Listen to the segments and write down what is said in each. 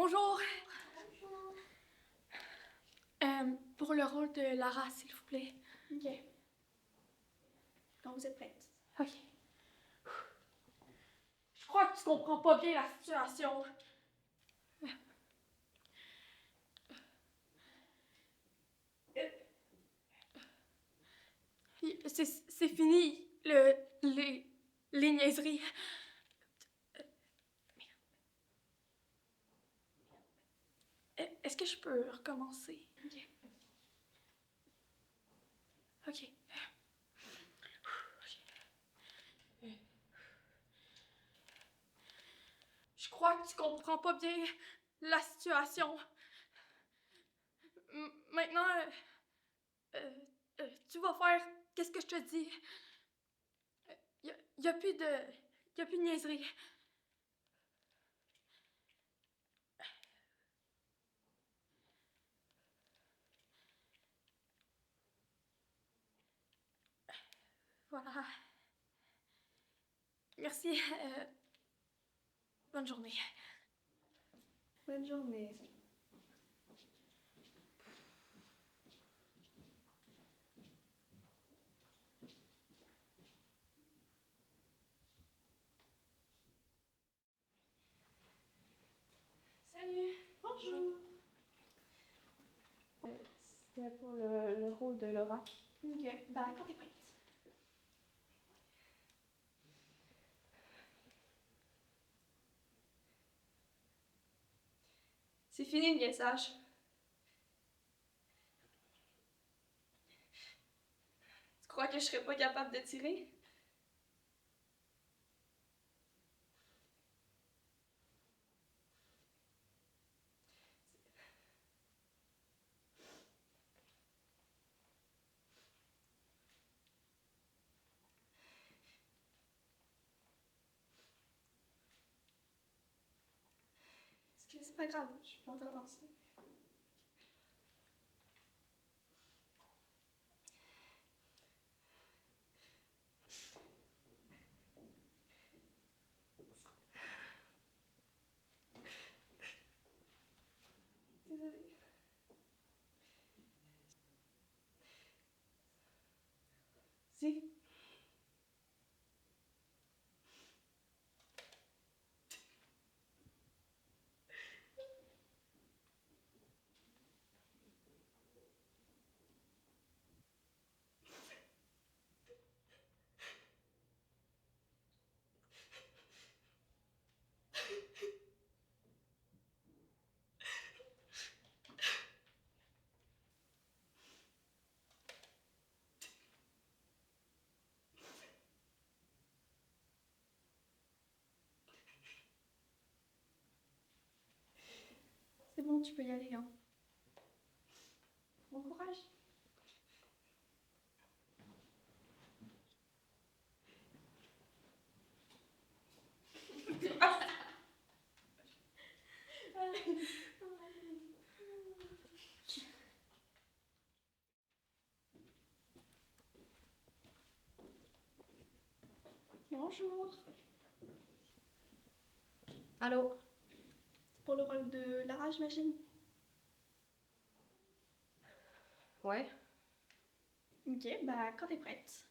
Bonjour. Pour le rôle de Lara, s'il vous plaît. OK. Quand vous êtes prête. OK. Je crois que tu comprends pas bien la situation. C'est fini, les niaiseries. Est-ce que je peux recommencer? OK. OK. Je crois que tu comprends pas bien la situation. Maintenant, tu vas faire qu'est-ce que je te dis. Y a plus de niaiseries. Voilà. Merci. Bonne journée. Bonne journée. Salut. Bonjour. C'était pour le rôle de Laura. OK. Ben, quand t'es prête. C'est fini le niaisage. Tu crois que je serais pas capable de tirer? C'est pas grave, je peux encore avancer. Désolée. Si. C'est bon, tu peux y aller, hein. Bon courage. Bonjour. Allô? Pour le rôle de Lara, j'imagine? Ouais? OK, bah quand t'es prête.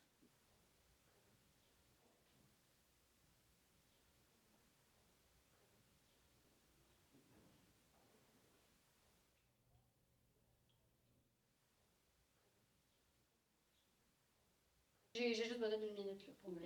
J'ai juste besoin d'une minute là, pour me...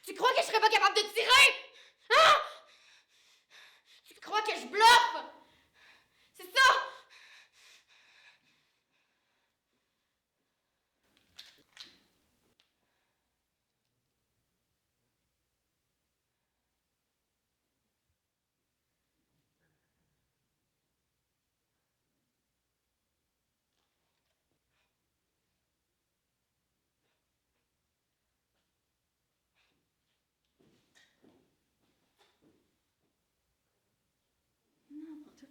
Tu crois que je serais pas capable de tirer? Hein? Tu crois que je bluffe? C'est ça?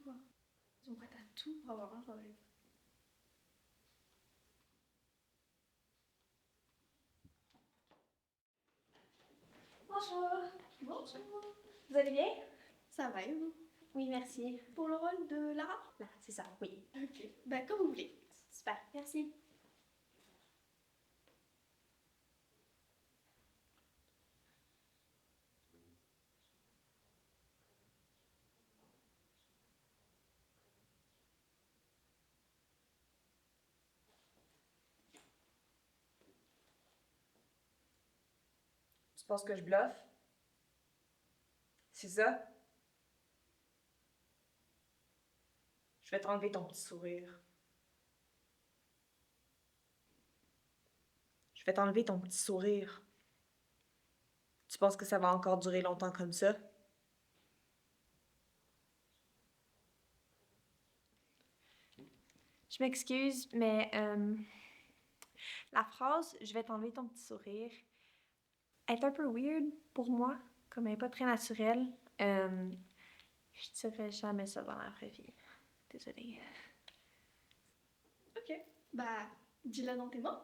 quoi. Ils sont prêts à tout pour avoir un rêve. Bonjour. Bonjour. Vous allez bien? Ça va et vous? Oui, merci. Pour le rôle de Lara? Là, c'est ça, oui. Ok. Ben, comme vous voulez. Super, merci. Tu penses que je bluffe? C'est ça? Je vais t'enlever ton petit sourire. Je vais t'enlever ton petit sourire. Tu penses que ça va encore durer longtemps comme ça? Je m'excuse, mais la phrase « je vais t'enlever ton petit sourire » est un peu weird pour moi, comme elle n'est pas très naturelle. Je dirais jamais ça dans la vraie vie. Désolée. Ok. Bah, dis-la dans tes mots.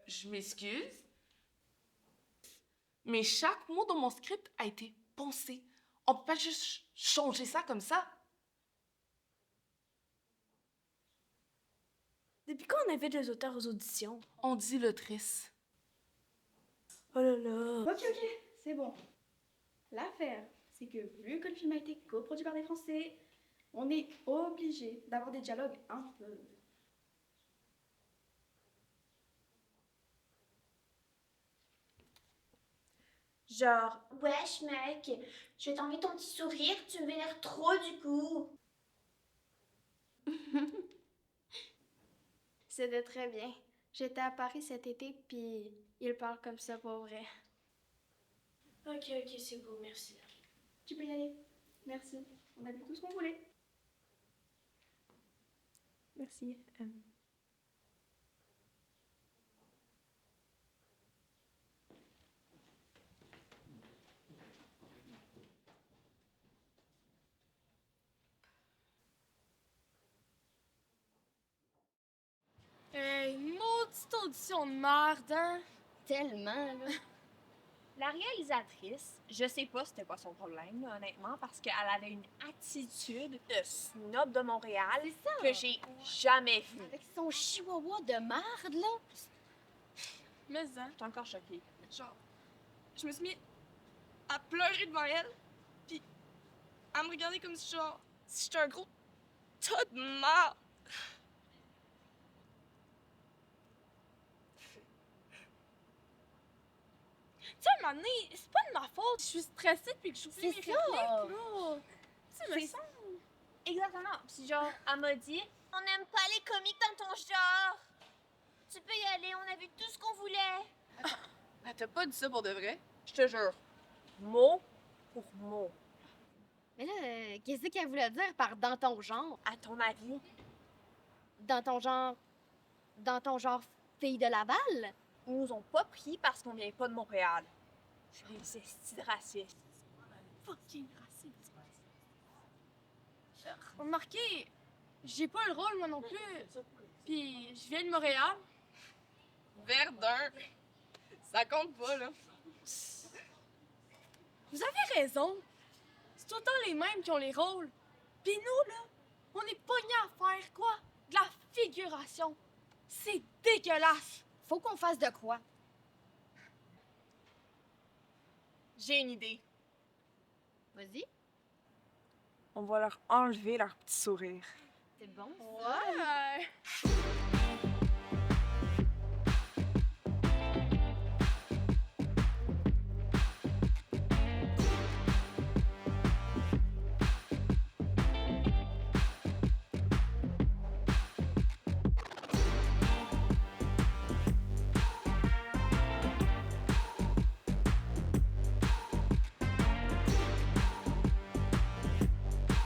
Je m'excuse. Mais chaque mot dans mon script a été pensé. On peut pas juste changer ça comme ça. Depuis quand on invite les auteurs aux auditions? On dit l'autrice. Oh là là! Ok, c'est bon. L'affaire, c'est que vu que le film a été coproduit par des Français, on est obligé d'avoir des dialogues un peu. Genre, Wesh, mec, je vais t'enlever ton petit sourire, tu me vénères trop du coup. C'était très bien. J'étais à Paris cet été, puis il parle comme ça pour vrai. ok, c'est beau, merci. Tu peux y aller. Merci. On a vu tout ce qu'on voulait. Merci. Une maudite audition de merde, hein? Tellement, là. La réalisatrice, je sais pas c'était quoi son problème, là, honnêtement, parce qu'elle avait une attitude de snob de Montréal que j'ai jamais vue. Avec son chihuahua de merde, là. Mais hein, Je suis encore choquée. genre, je me suis mis à pleurer devant elle, puis à me regarder comme si, genre, si j'étais un gros tas de merde. Tu sais, à un moment donné, c'est pas de ma faute, je suis stressée puis que je j'oublie mes C'est répliques, ça. là. Tu sais, me C'est- sens... Exactement. Puis genre, elle m'a dit, On n'aime pas les comiques dans ton genre. Tu peux y aller, on a vu tout ce qu'on voulait. Elle t'a pas dit ça pour de vrai? je te jure, mot pour mot, Mais là, qu'est-ce qu'elle voulait dire par dans ton genre? à ton avis, Dans ton genre. Dans ton genre fille de Laval? ils nous ont pas pris parce qu'on vient pas de Montréal. C'est des estis de racistes. Fucking raciste. Remarquez, j'ai pas le rôle moi non plus. Puis je viens de Montréal. Verdun. Ça compte pas, là. Vous avez raison. C'est tout le temps les mêmes qui ont les rôles. Puis nous, là, on est pognés à faire quoi? De la figuration. C'est dégueulasse. Faut qu'on fasse de quoi? J'ai une idée. Vas-y. On va leur enlever leur petit sourire. C'est bon. Ouais.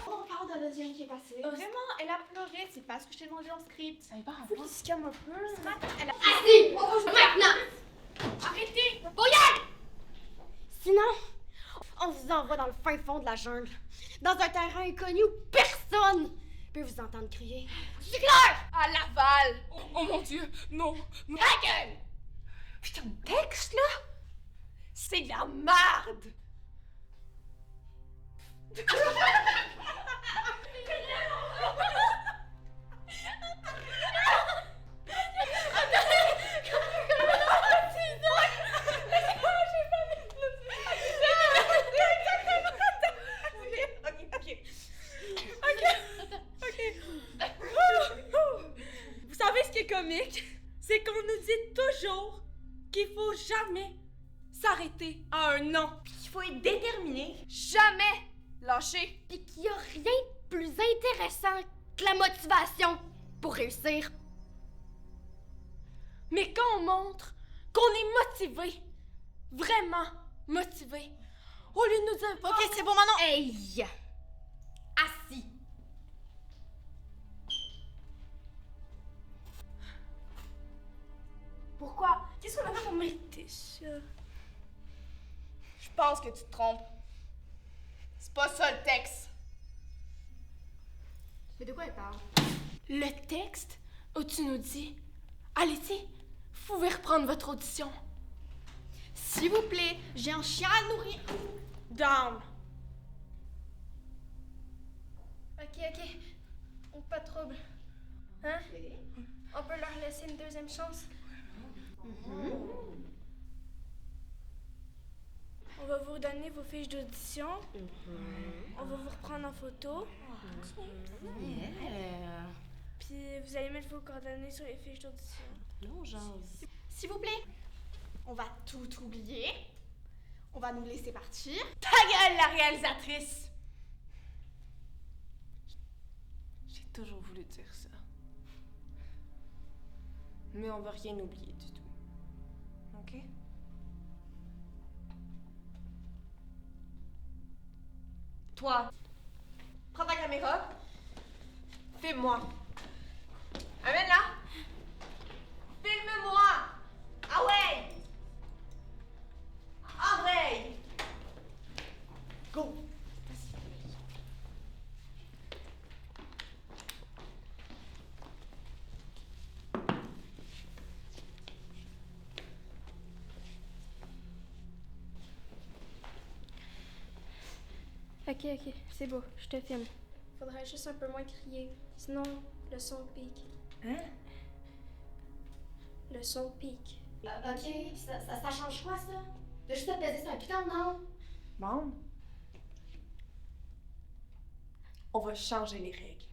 On parle de la deuxième qui est passée. Vraiment, elle a pleuré, c'est pas ce que je t'ai demandé dans le script. Ça y va, Faut qu'il se calme un peu. Ce matin, elle a... Assez! On bouge maintenant! Arrêtez! Sinon, On vous envoie dans le fin fond de la jungle, dans un terrain inconnu où personne peut vous entendre crier. C'est clair? À Laval! Oh mon Dieu, non! Ta gueule! Puis ton texte, là, C'est de la merde! Vous savez ce qui est comique? C'est qu'on nous dit toujours qu'il faut jamais s'arrêter à un non. il faut être déterminé. Jamais lâcher. Puis qu'il y a rien de plus intéressant que la motivation pour réussir. Mais quand on montre qu'on est motivé, vraiment motivé, au lieu de nous dire Ok, c'est bon, Manon. Hey! Assis. pourquoi? Qu'est-ce qu'on a fait pour mériter ça? Je pense que tu te trompes. C'est pas ça le texte. Mais de quoi elle parle? Le texte où tu nous dis, allez-y, vous pouvez reprendre votre audition. S'il vous plaît, j'ai un chien à nourrir. Down. Ok. Pas de trouble. Hein? On peut leur laisser une deuxième chance? On va vous redonner vos fiches d'audition. On va vous reprendre en photo. Puis vous allez mettre vos coordonnées sur les fiches d'audition. Non, genre. S'il vous plaît, on va tout oublier. On va nous laisser partir. Ta gueule, la réalisatrice! J'ai toujours voulu dire ça. Mais on va rien oublier du tout. OK? Toi, prends ta caméra. Filme-moi. Amène-la. Filme-moi. Ah ouais! Ah ouais! Go! Ok, c'est beau, je te filme. Faudrait juste un peu moins crier, sinon le son pique. Hein? Le son pique. Ok, ça change quoi, ça? De juste te baiser sur un piton, non? Bon. On va changer les règles.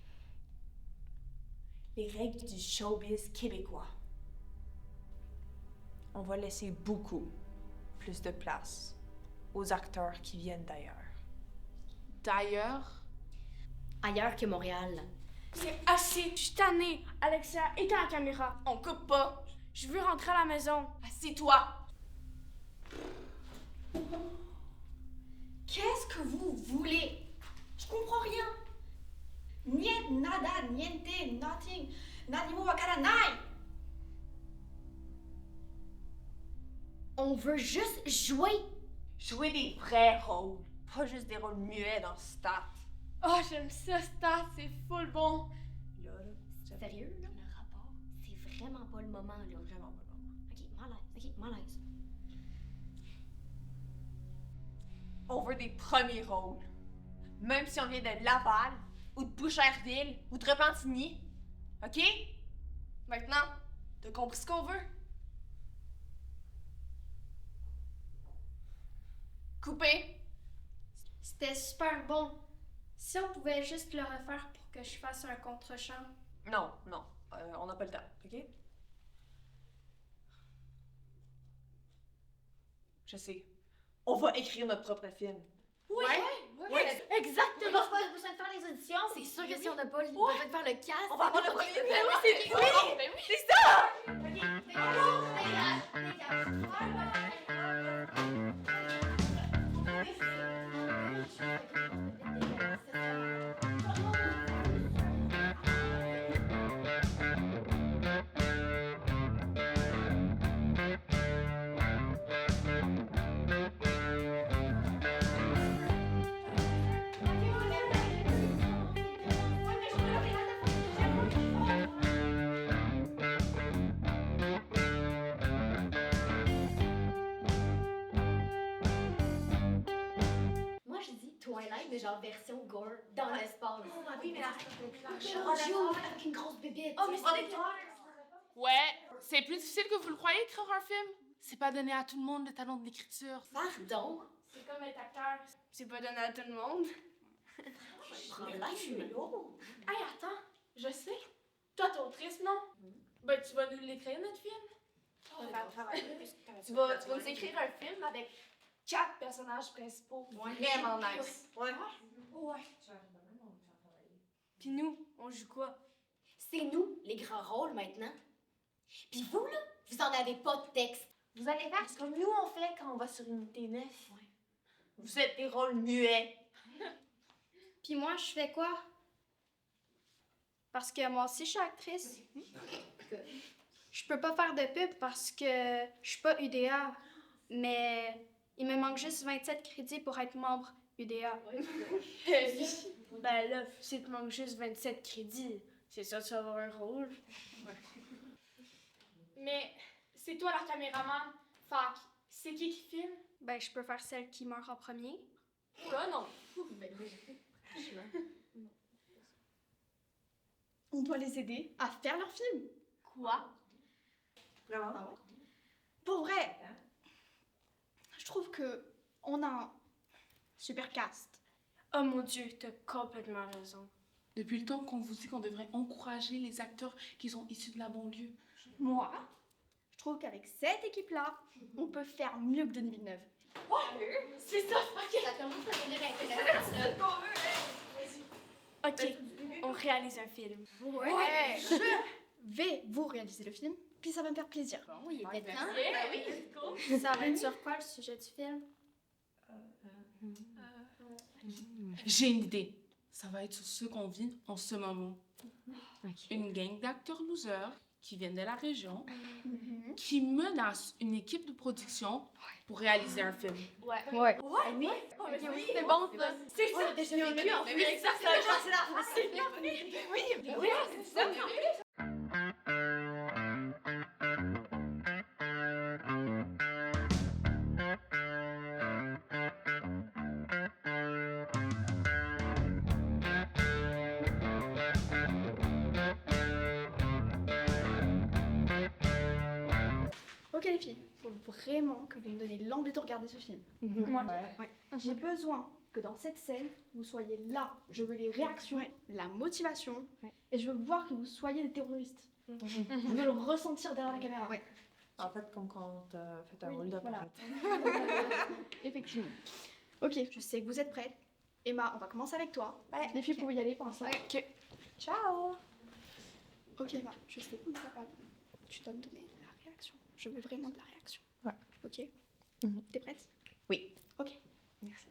Les règles du showbiz québécois. On va laisser beaucoup plus de place aux acteurs qui viennent d'ailleurs. D'ailleurs? Ailleurs que Montréal. C'est assez, je suis tannée. Alexia, éteins la caméra. On coupe pas. Je veux rentrer à la maison. Assieds-toi. Qu'est-ce que vous voulez? Je comprends rien. Niet, nada, niente, nothing. Nanimo wakaranai. On veut juste jouer. Jouer des vrais rôles, pas juste des rôles muets dans Stat. Oh, j'aime ça, Stat, c'est full bon. Là, Sérieux, là? Le rapport, c'est vraiment pas le moment, là. vraiment pas bon. Ok, malaise. On veut des premiers rôles. Même si on vient de Laval, ou de Boucherville, ou de Repentigny. OK? Maintenant, t'as compris ce qu'on veut? Coupé. C'était super bon. Si on pouvait juste le refaire pour que je fasse un contre-champ. Non, on n'a pas le temps, OK? Je sais. On va écrire notre propre film. Exactement. On va besoin de faire les auditions. C'est sûr que si on n'a pas besoin de faire le cast, On va avoir le premier film. oui, C'est ça! Twilight, mais genre version gore, dans l'espace. Oui, mais la Joue avec une grosse bébête. Oh, mais c'est Ouais, c'est plus difficile que vous le croyez écrire un film. C'est pas donné à tout le monde le talent de l'écriture. Pardon? C'est comme être acteur. C'est pas donné à tout le monde. Problème. Hey, attends, je sais. Toi, t'es autrice, non? Ben, tu vas nous l'écrire, notre film? Tu vas nous écrire un film avec 4 personnages principaux. Vraiment nice. Ouais. Puis nous, on joue quoi? C'est nous, les grands rôles, maintenant. Puis vous, là, vous en avez pas de texte. Vous allez faire ce comme nous on fait quand on va sur Unité 9. Vous êtes des rôles muets. Puis moi, je fais quoi? Parce que moi aussi, je suis actrice. Je peux pas faire de pub parce que je suis pas UDA. Mais il me manque juste 27 crédits pour être membre UDA. Ben là, si te manque juste 27 crédits, c'est ça, tu vas avoir un rôle. Mais c'est toi la caméraman. Fait c'est qui filme? Ben, je peux faire celle qui meurt en premier. Toi, non. On doit les aider à faire leur film. Quoi? Vraiment? Pour vrai, je trouve que on a un super cast. Oh mon Dieu, t'as complètement raison. Depuis le temps qu'on vous dit qu'on devrait encourager les acteurs qui sont issus de la banlieue. Moi, je trouve qu'avec cette équipe-là, on peut faire mieux que Denis Villeneuve. C'est ça, Ça commence à devenir intéressant. Ok, on réalise un film. Ouais. Je vais vous réaliser le film, puis ça va me faire plaisir. Bon, il était temps. Ça va être sur quoi le sujet du film? J'ai une idée. Ça va être sur ce qu'on vit en ce moment. Une gang d'acteurs losers qui viennent de la région, qui menacent une équipe de production pour réaliser un film. Ouais. Oui, c'est bon ça. C'est ça! Déjà vécu en plus. Ok les filles, il faut vraiment que vous me donniez l'envie de regarder ce film. Moi, j'ai besoin que dans cette scène, vous soyez là. Je veux les réactions, la motivation, et je veux voir que vous soyez des terroristes. Je veux le ressentir derrière la caméra. En fait, comme quand t'as fait un Oui, hold-up, voilà. en fait. Effectivement. Ok, je sais que vous êtes prêtes. Emma, on va commencer avec toi. Les filles, vous pouvez y aller pour l'instant. Ciao! Ok, Emma, je sais qu'on est capable. Tu dois me donner la réaction. Je veux vraiment de la réaction. Ouais. Ok. T'es prête? Oui. Ok. Merci.